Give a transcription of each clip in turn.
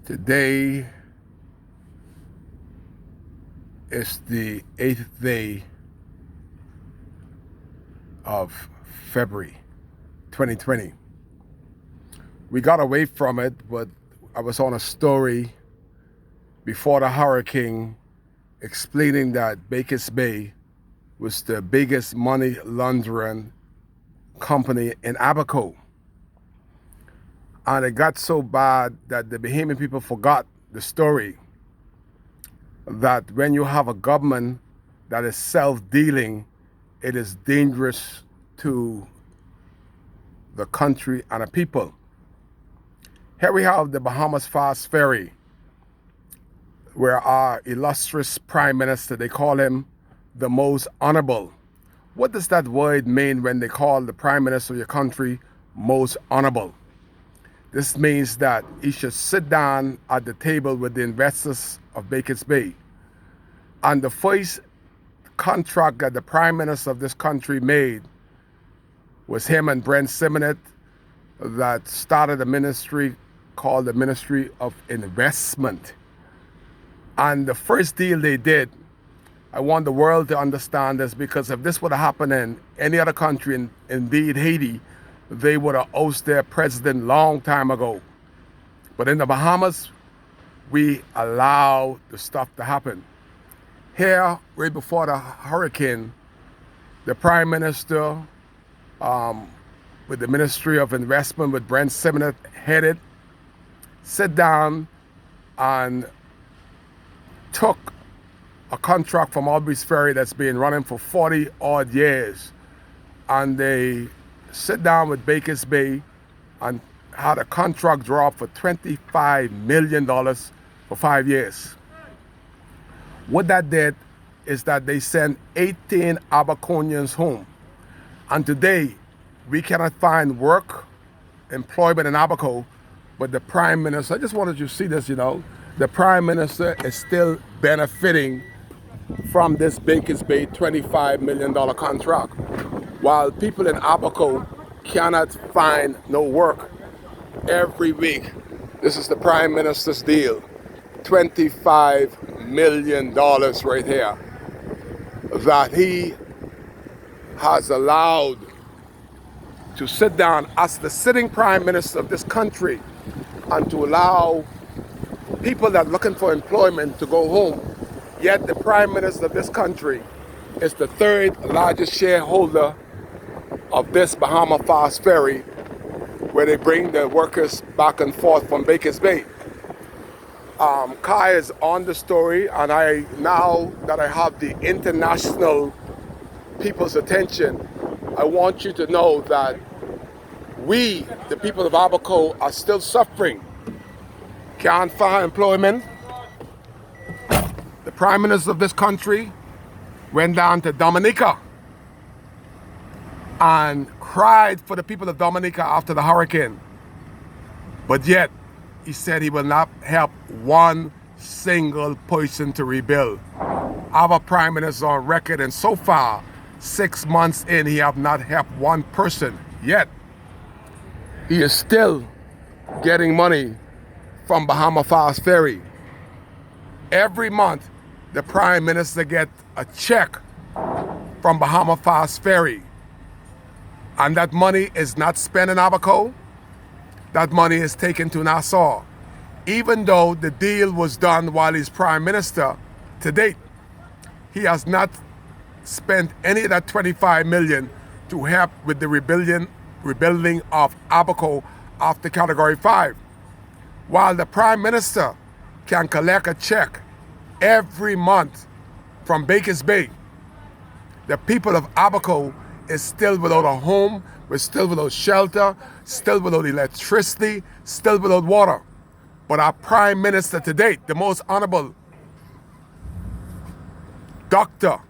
Today is the 8th day of February 2020. We got away from it, but I was on a story before the hurricane explaining that Bakers Bay was the biggest money laundering company in Abaco. And it got so bad that the Bahamian people forgot the story that when you have a government that is self-dealing, it is dangerous to the country and the people. Here we have the Bahamas Fast Ferry, where our illustrious Prime Minister, they call him the most honorable. What does that word mean when they call the Prime Minister of your country most honorable? This means that he should sit down at the table with the investors of Bakers Bay. And the first contract that the Prime Minister of this country made was him and Brent Simonet that started a ministry called the Ministry of Investment. And the first deal they did, I want the world to understand this, because if this would have happened in any other country, indeed Haiti, they would have ousted their president long time ago. But in the Bahamas, we allow the stuff to happen. Here, right before the hurricane, the Prime Minister, with the Ministry of Investment, with Brent Simonet headed, sit down and took a contract from Albury's Ferry that's been running for 40 odd years. And they sit down with Bakers Bay and had a contract draw up for $25 million for 5 years. What that did is that they sent 18 Abaconians home. And today, we cannot find work, employment in Abaco, but the Prime Minister, I just wanted you to see this, the Prime Minister is still benefiting from this Bakers Bay $25 million contract, while people in Abaco cannot find no work. Every week, this is the Prime Minister's deal, $25 million right here, that he has allowed to sit down as the sitting Prime Minister of this country and to allow people that are looking for employment to go home. Yet the Prime Minister of this country is the third largest shareholder of this Bahama Fast Ferry, where they bring the workers back and forth from Bakers Bay. Kai is on the story, and now that I have the international people's attention, I want you to know that we, the people of Abaco, are still suffering. Can't find employment. The Prime Minister of this country went down to Dominica and cried for the people of Dominica after the hurricane. But yet, he said he will not help one single person to rebuild. Our Prime Minister on record, and so far, 6 months in, he have not helped one person. Yet, he is still getting money from Bahama Fast Ferry. Every month, the Prime Minister gets a check from Bahama Fast Ferry. And that money is not spent in Abaco. That money is taken to Nassau. Even though the deal was done while he's Prime Minister, to date, he has not spent any of that $25 million to help with the rebuilding of Abaco after Category 5. While the Prime Minister can collect a check every month from Bakers Bay, the people of Abaco is still without a home, we're still without shelter, still without electricity, still without water. But our Prime Minister to date, the most honorable, Dr.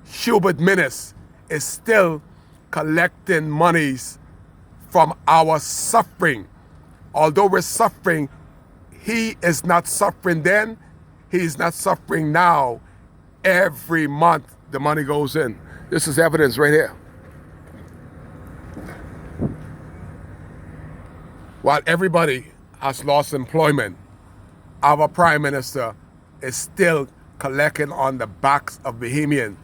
Hubert Minnis, is still collecting monies from our suffering. Although we're suffering, he is not suffering then, he is not suffering now. Every month the money goes in. This is evidence right here. While everybody has lost employment, our Prime Minister is still collecting on the backs of Bahamians.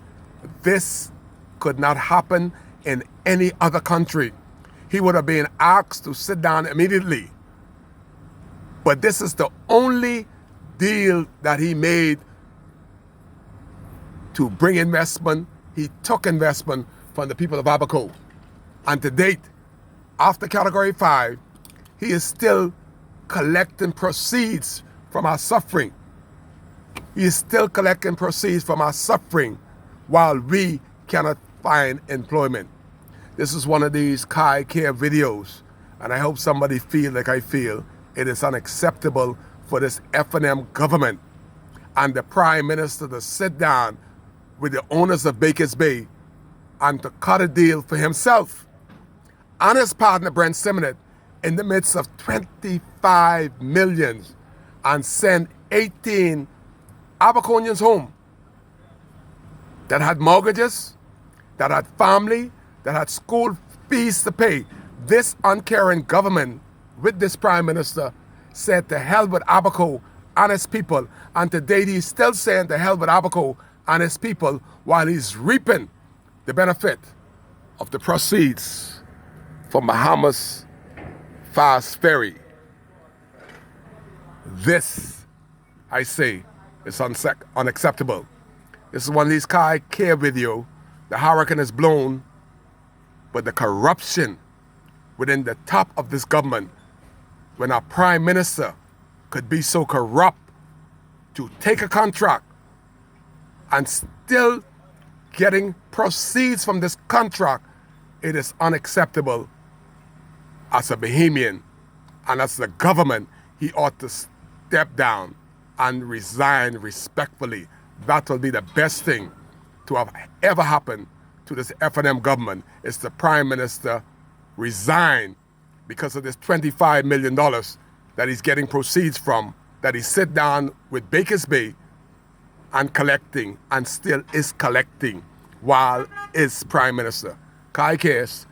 This could not happen in any other country. He would have been asked to sit down immediately. But this is the only deal that he made to bring investment. He took investment from the people of Abaco. And to date, after Category 5, he is still collecting proceeds from our suffering. He is still collecting proceeds from our suffering while we cannot find employment. This is one of these Kai Care videos, and I hope somebody feel like I feel. It is unacceptable for this F&M government and the Prime Minister to sit down with the owners of Baker's Bay and to cut a deal for himself and his partner Brent Seminole in the midst of 25 million and send 18 Abaconians home that had mortgages, that had family, that had school fees to pay. This uncaring government with this Prime Minister said to hell with Abaco and his people, and today he's still saying to hell with Abaco and his people while he's reaping the benefit of the proceeds from Bahamas Fast Ferry. This, I say, is unacceptable. This is one of these Kai Care video. The hurricane is blown, but the corruption within the top of this government, when our Prime Minister could be so corrupt to take a contract and still getting proceeds from this contract, it is unacceptable. As a Bahamian and as the government, he ought to step down and resign respectfully. That will be the best thing to have ever happened to this F&M government, is the Prime Minister resign because of this $25 million that he's getting proceeds from, that he sit down with Baker's Bay and collecting, and still is collecting while is Prime Minister. Kai Case,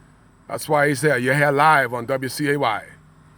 that's why he's here. You're here live on WCAY.